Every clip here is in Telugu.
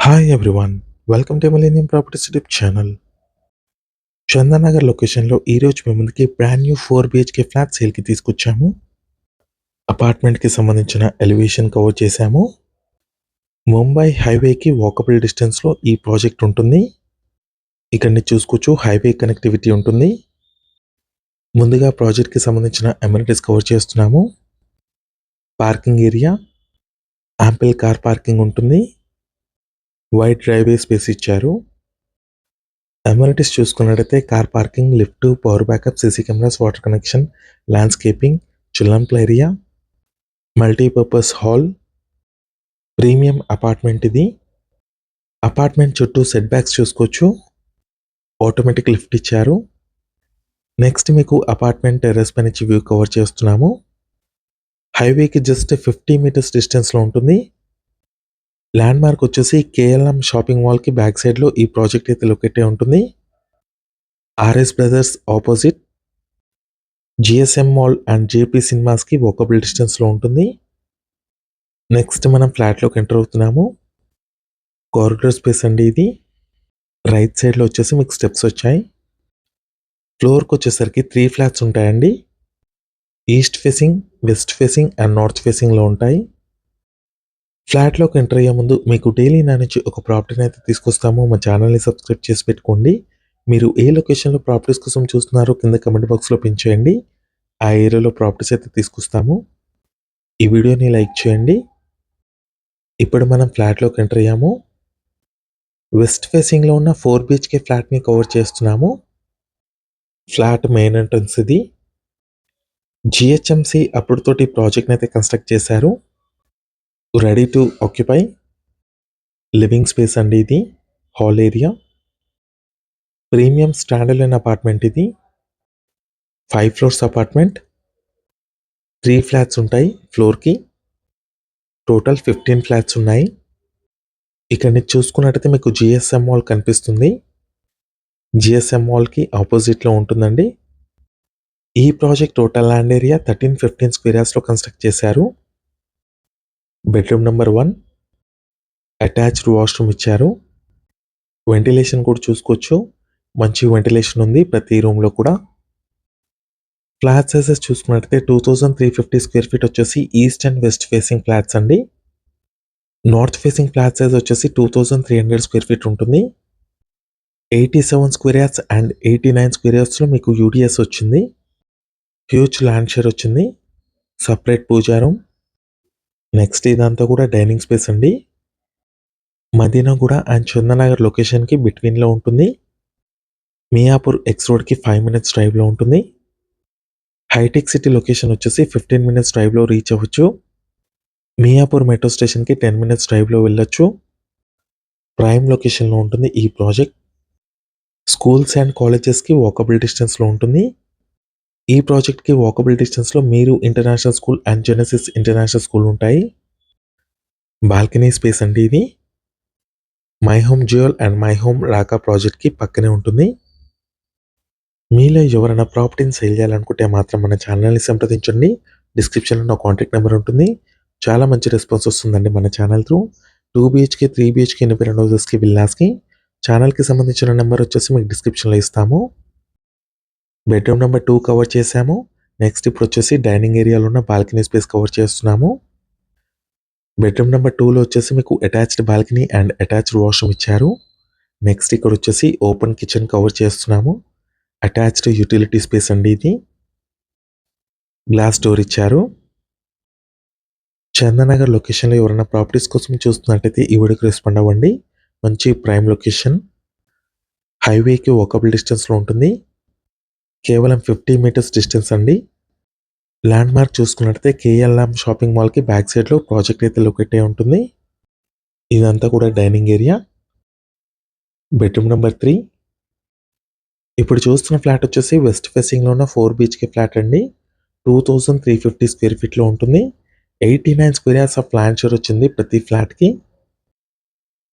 Hi everyone, welcome to millennium properties YouTube channel. Chandanagar లొకేషన్లో ఈరోజు మీ ముందుకి బ్రాండ్ న్యూ 4 BHK ఫ్లాట్ సేల్కి తీసుకొచ్చాము. అపార్ట్మెంట్కి సంబంధించిన ఎలివేషన్ కవర్ చేశాము. ముంబై హైవేకి వాకబుల్ డిస్టెన్స్లో ఈ ప్రాజెక్ట్ ఉంటుంది. ఇక్కడిని చూసుకోవచ్చు, హైవే కనెక్టివిటీ ఉంటుంది. ముందుగా ప్రాజెక్ట్కి సంబంధించిన అమ్యూనిటీస్ కవర్ చేస్తున్నాము. Parking area, ample car parking ఉంటుంది. వైడ్ డ్రైవే స్పేస్ ఇచ్చారు. అమ్యూనిటీస్ చూసుకున్నట్టయితే car parking, lift, power backup, CC cameras, water connection, landscaping, children play area, multipurpose hall, premium apartment ఇది. అపార్ట్మెంట్ చుట్టూ సెట్ బ్యాక్స్ చూసుకోవచ్చు. ఆటోమేటిక్ లిఫ్ట్ ఇచ్చారు. నెక్స్ట్ మీకు అపార్ట్మెంట్ టెర్రస్ పై నుంచి వ్యూ కవర్ చేస్తున్నాము. హైవేకి జస్ట్ 50 మీటర్స్ డిస్టెన్స్లో ఉంటుంది. ల్యాండ్ మార్క్ వచ్చేసి కేఎల్ఎం షాపింగ్ మాల్కి బ్యాక్ సైడ్లో ఈ ప్రాజెక్ట్ అయితే లొకేట్ అయి ఉంటుంది. RS brothers opposite, GSM mall and JP సినిమాస్కి వాకబుల్ డిస్టెన్స్లో ఉంటుంది. నెక్స్ట్ మనం ఫ్లాట్లోకి ఎంటర్ అవుతున్నాము. కారిడార్ స్పేస్ అండి ఇది. రైట్ సైడ్లో వచ్చేసి మీకు స్టెప్స్ వచ్చాయి. ఫ్లోర్కి వచ్చేసరికి 3 ఫ్లాట్స్ ఉంటాయండి. East facing, west facing and north ఫేసింగ్లో ఉంటాయి. ఫ్లాట్లోకి ఎంటర్ అయ్యే ముందు మీకు డైలీ నా నుంచి ఒక ప్రాపర్టీని అయితే తీసుకొస్తాము. మా ఛానల్ని సబ్స్క్రైబ్ చేసి పెట్టుకోండి. మీరు ఏ లొకేషన్లో ప్రాపర్టీస్ కోసం చూస్తున్నారో కింద కమెంట్ బాక్స్లో పిన్ చేయండి. ఆ ఏరియాలో ప్రాపర్టీస్ అయితే తీసుకొస్తాము. ఈ వీడియోని లైక్ చేయండి. ఇప్పుడు మనం ఫ్లాట్లోకి ఎంటర్ అయ్యాము. వెస్ట్ ఫేసింగ్లో ఉన్న 4 BHK ఫ్లాట్ని కవర్ చేస్తున్నాము. ఫ్లాట్ మెయిన్ ఎంట్రన్స్ ఇది. జిహెచ్ఎంసి అప్పుడుతోటి ప్రాజెక్ట్ని అయితే కన్స్ట్రక్ట్ చేశారు. Ready to occupy. Living space అండి ఇది. Hall area. Premium standard apartment ఇది. 5 ఫ్లోర్స్ అపార్ట్మెంట్. 3 ఫ్లాట్స్ ఉంటాయి ఫ్లోర్కి. టోటల్ 15 ఫ్లాట్స్ ఉన్నాయి. ఇక్కడ నుంచి చూసుకున్నట్టయితే మీకు జిఎస్ఎం మాల్ కనిపిస్తుంది. జిఎస్ఎం మాల్కి ఆపోజిట్లో ఉంటుందండి. ఈ project total land area 1315 square యార్డ్స్లో కన్స్ట్రక్ట్ చేశారు. బెడ్రూమ్ నెంబర్ 1, అటాచ్డ్ వాష్రూమ్ ఇచ్చారు. వెంటిలేషన్ కూడా చూసుకోవచ్చు. మంచి వెంటిలేషన్ ఉంది ప్రతి రూమ్లో కూడా. ఫ్లాట్ సైజెస్ చూసుకున్నట్టయితే 2350 స్క్వేర్ ఫీట్ వచ్చేసి east and west facing flats అండి. నార్త్ ఫేసింగ్ ఫ్లాట్ సైజ్ వచ్చేసి 2300 స్క్వేర్ ఫీట్ ఉంటుంది. 87 స్క్వేర్ యార్డ్స్ అండ్ 89 స్క్వేర్ యార్డ్స్లో మీకు యూడిఎస్ వచ్చింది. హ్యూజ్ ల్యాండ్ షేర్ వచ్చింది. సపరేట్ పూజా రూమ్. నెక్స్ట్ ఇదంతా కూడా డైనింగ్ స్పేస్ అండి. మదీనాగూడ అండ్ చందానగర్ లొకేషన్కి బిట్వీన్లో ఉంటుంది. మియాపూర్ ఎక్స్ రోడ్కి 5 minutes డ్రైవ్లో ఉంటుంది. హైటెక్ సిటీ లొకేషన్ వచ్చేసి 15 minutes డ్రైవ్లో రీచ్ అవ్వచ్చు. మియాపూర్ మెట్రో స్టేషన్కి 10 minutes డ్రైవ్లో వెళ్ళొచ్చు. ప్రైమ్ లొకేషన్లో ఉంటుంది ఈ ప్రాజెక్ట్. స్కూల్స్ అండ్ కాలేజెస్కి వాకబుల్ డిస్టెన్స్లో ఉంటుంది. ఈ ప్రాజెక్ట్కి వాకబుల్ డిస్టెన్స్లో మీరు international school and Genesis international school ఉంటాయి. బాల్కనీ స్పేస్ అండి ఇది. My Home Jewel and My Home Raka ప్రాజెక్ట్కి పక్కనే ఉంటుంది. మీలో ఎవరైనా ప్రాపర్టీని సేల్ చేయాలనుకుంటే మాత్రం మన ఛానల్ని సంప్రదించండి. డిస్క్రిప్షన్లో నా కాంటాక్ట్ నెంబర్ ఉంటుంది. చాలా మంచి రెస్పాన్స్ వస్తుందండి మన channel through. 2 BHK, 3 BHK independent హౌసెస్కి విల్లాస్కి ఛానల్కి సంబంధించిన నెంబర్ వచ్చేసి మీకు డిస్క్రిప్షన్లో ఇస్తాము. బెడ్రూమ్ నెంబర్ 2 కవర్ చేసాము. నెక్స్ట్ ఇప్పుడు వచ్చేసి డైనింగ్ ఏరియాలో ఉన్న బాల్కనీ స్పేస్ కవర్ చేస్తున్నాము. బెడ్రూమ్ నెంబర్ 2లో వచ్చేసి మీకు attached balcony and attached washroom ఇచ్చారు. నెక్స్ట్ ఇక్కడ వచ్చేసి ఓపెన్ కిచెన్ కవర్ చేస్తున్నాము. అటాచ్డ్ యూటిలిటీ స్పేస్ అండి ఇది. గ్లాస్ డోర్ ఇచ్చారు. చందానగర్ లొకేషన్లో ఎవరైనా ప్రాపర్టీస్ కోసం చూస్తున్నట్టయితే ఈ వీడియోకి రెస్పాండ్ అవ్వండి. మంచి ప్రైమ్ లొకేషన్. హైవేకి వాకబుల్ డిస్టెన్స్లో ఉంటుంది. కేవలం 50 మీటర్స్ డిస్టెన్స్ అండి. ల్యాండ్ మార్క్ చూసుకున్నట్టయితే కేఎల్ఎం షాపింగ్ మాల్కి బ్యాక్ సైడ్లో ప్రాజెక్ట్ అయితే లొకేట్ అయి ఉంటుంది. ఇదంతా కూడా డైనింగ్ ఏరియా. Bedroom number 3. ఇప్పుడు చూస్తున్న ఫ్లాట్ వచ్చేసి వెస్ట్ ఫేసింగ్లో ఉన్న 4 BHK ఫ్లాట్ అండి. 2350 స్క్వేర్ ఫీట్లో ఉంటుంది. 89 square yards of land share వచ్చింది ప్రతి ఫ్లాట్కి.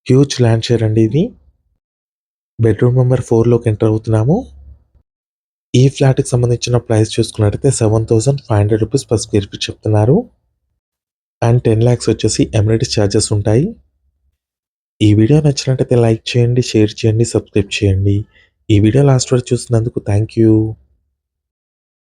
హ్యూజ్ ల్యాండ్ షేర్ అండి ఇది. బెడ్రూమ్ నెంబర్ 4లోకి ఎంటర్ అవుతున్నాము. ఈ ఫ్లాట్కి సంబంధించిన ప్రైస్ చూసుకున్నట్టయితే 7500 రూపీస్ పర్ స్క్వేర్ ఫీట్ చెప్తున్నారు. అండ్ 10 lakhs వచ్చేసి ఎమ్యూనిటీస్ ఛార్జెస్ ఉంటాయి. ఈ వీడియో నచ్చినట్టయితే లైక్ చేయండి, షేర్ చేయండి, సబ్స్క్రైబ్ చేయండి. ఈ వీడియో లాస్ట్ వరకు చూసినందుకు థ్యాంక్ యూ.